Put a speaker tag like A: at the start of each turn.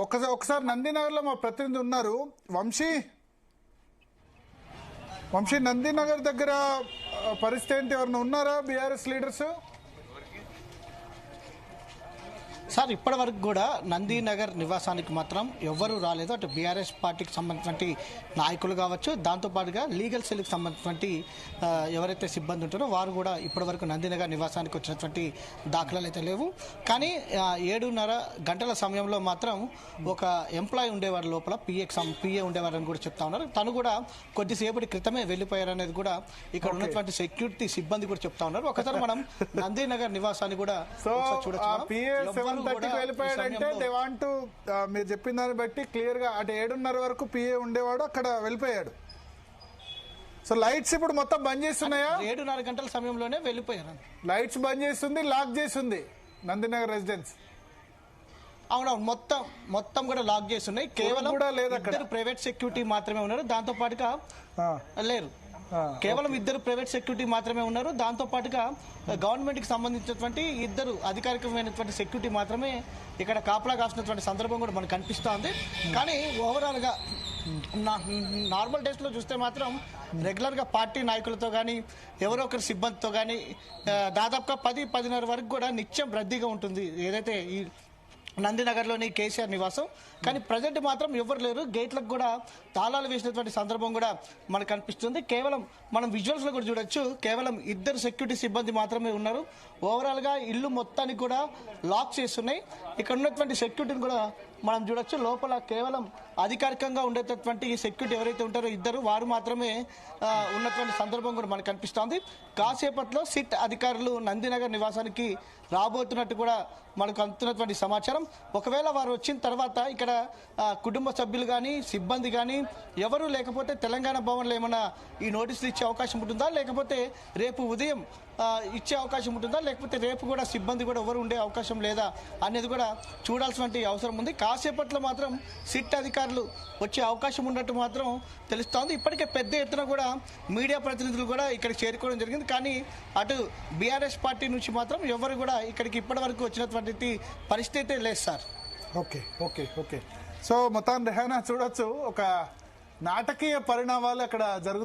A: ఒకసారి నందినగర్ లో మా ప్రతినిధి ఉన్నారు వంశీ. నందినగర్ దగ్గర పరిస్థితి ఏంటి? ఎవరైనా ఉన్నారా బీఆర్ఎస్ లీడర్స్?
B: సార్ ఇప్పటి వరకు కూడా నందినగర్ నివాసానికి మాత్రం ఎవ్వరూ రాలేదు. అటు బీఆర్ఎస్ పార్టీకి సంబంధించినటువంటి నాయకులు కావచ్చు, దాంతోపాటుగా లీగల్ సెల్కి సంబంధించినటువంటి ఎవరైతే సిబ్బంది ఉంటారో వారు కూడా ఇప్పటి వరకు నందినగర్ నివాసానికి వచ్చినటువంటి దాఖలాలు అయితే లేవు. కానీ 7:30 గంటల సమయంలో మాత్రం ఒక ఎంప్లాయీ ఉండేవారు, లోపల పిఏ ఉండేవారని కూడా చెప్తా ఉన్నారు. తను కూడా కొద్దిసేపటి క్రితమే వెళ్ళిపోయారనేది కూడా ఇక్కడ ఉన్నటువంటి సెక్యూరిటీ సిబ్బంది కూడా చెప్తా ఉన్నారు. ఒకసారి మనం నందినగర్ నివాసాన్ని కూడా చూడొచ్చు.
A: వెళ్ళిపోయాడంటే దే వాంట్ టు, మీరు చెప్పిన దాన్ని బట్టి క్లియర్ గా అటు 7:30 వరకు పిఏ ఉండేవాడు, అక్కడ వెళ్ళిపోయాడు. సో లైట్స్ ఇప్పుడు మొత్తం బంద్ చేస్తున్నాయా?
B: 7:30 గంటల సమయంలోనే వెళ్ళిపోయారు.
A: లైట్స్ బంద్ చేస్తుంది, లాక్ చేస్తుంది నందినగర్ రెసిడెన్స్.
B: అవునవును, మొత్తం కూడా లాక్ చేస్తున్నాయి. కేవలం
A: కూడా లేదు, అక్కడ
B: ప్రైవేట్ సెక్యూరిటీ మాత్రమే ఉన్నారు. దాంతో పాటుగా లేరు, కేవలం 2 ప్రైవేట్ సెక్యూరిటీ మాత్రమే ఉన్నారు. దాంతో పాటుగా గవర్నమెంట్ కి సంబంధించినటువంటి 2 అధికారికమైనటువంటి సెక్యూరిటీ మాత్రమే ఇక్కడ కాపలా కాసినటువంటి సందర్భం కూడా మనకు కనిపిస్తోంది. కానీ ఓవరాల్ గా నార్మల్ డేస్ లో చూస్తే మాత్రం రెగ్యులర్ గా పార్టీ నాయకులతో కానీ ఎవరో ఒకరి సిబ్బందితో కానీ దాదాపుగా 10-10:30 వరకు కూడా నిత్యం రద్దీగా ఉంటుంది ఏదైతే ఈ నందినగర్లోని కేసీఆర్ నివాసం. కానీ ప్రజెంట్ మాత్రం ఎవరు లేరు. గేట్లకు కూడా తాళాలు వేసినటువంటి సందర్భం కూడా మనకు కనిపిస్తుంది. కేవలం మనం విజువల్స్ లో కూడా చూడొచ్చు, కేవలం 2 సెక్యూరిటీ సిబ్బంది మాత్రమే ఉన్నారు. ఓవరాల్ గా ఇల్లు మొత్తానికి కూడా లాక్ చేస్తున్నాయి. ఇక్కడ ఉన్నటువంటి సెక్యూరిటీని కూడా మనం చూడొచ్చు. లోపల కేవలం అధికారికంగా ఉండేటటువంటి సెక్యూరిటీ ఎవరైతే ఉంటారో 2 వారు మాత్రమే ఉన్నటువంటి సందర్భం కూడా మనకు కనిపిస్తోంది. కాసేపట్లో సిట్ అధికారులు నందినగర్ నివాసానికి రాబోతున్నట్టు కూడా మనకు అందుతున్నటువంటి సమాచారం. ఒకవేళ వారు వచ్చిన తర్వాత ఇక్కడ కుటుంబ సభ్యులు కానీ సిబ్బంది కానీ ఎవరు లేకపోతే తెలంగాణ భవన్లో ఏమైనా ఈ నోటీసులు ఇచ్చే అవకాశం ఉంటుందా, లేకపోతే రేపు ఉదయం ఇచ్చే అవకాశం ఉంటుందా, లేకపోతే రేపు కూడా సిబ్బంది కూడా ఎవరు ఉండే అవకాశం లేదా అనేది కూడా చూడాల్సిన అవసరం ఉంది. కాసేపట్లో మాత్రం సిట్ అధికారులు వచ్చే అవకాశం ఉన్నట్టు మాత్రం తెలుస్తోంది. ఇప్పటికే పెద్ద ఎత్తున కూడా మీడియా ప్రతినిధులు కూడా ఇక్కడికి చేరుకోవడం జరిగింది. కానీ అటు బీఆర్ఎస్ పార్టీ నుంచి మాత్రం ఎవరు కూడా ఇక్కడికి ఇప్పటి వరకు వచ్చినటువంటి పరిస్థితి లేదు సార్.
A: ఓకే సో మొత్తం రెహానా చూడొచ్చు, ఒక నాటకీయ పరిణామాలు అక్కడ జరుగుతాయి.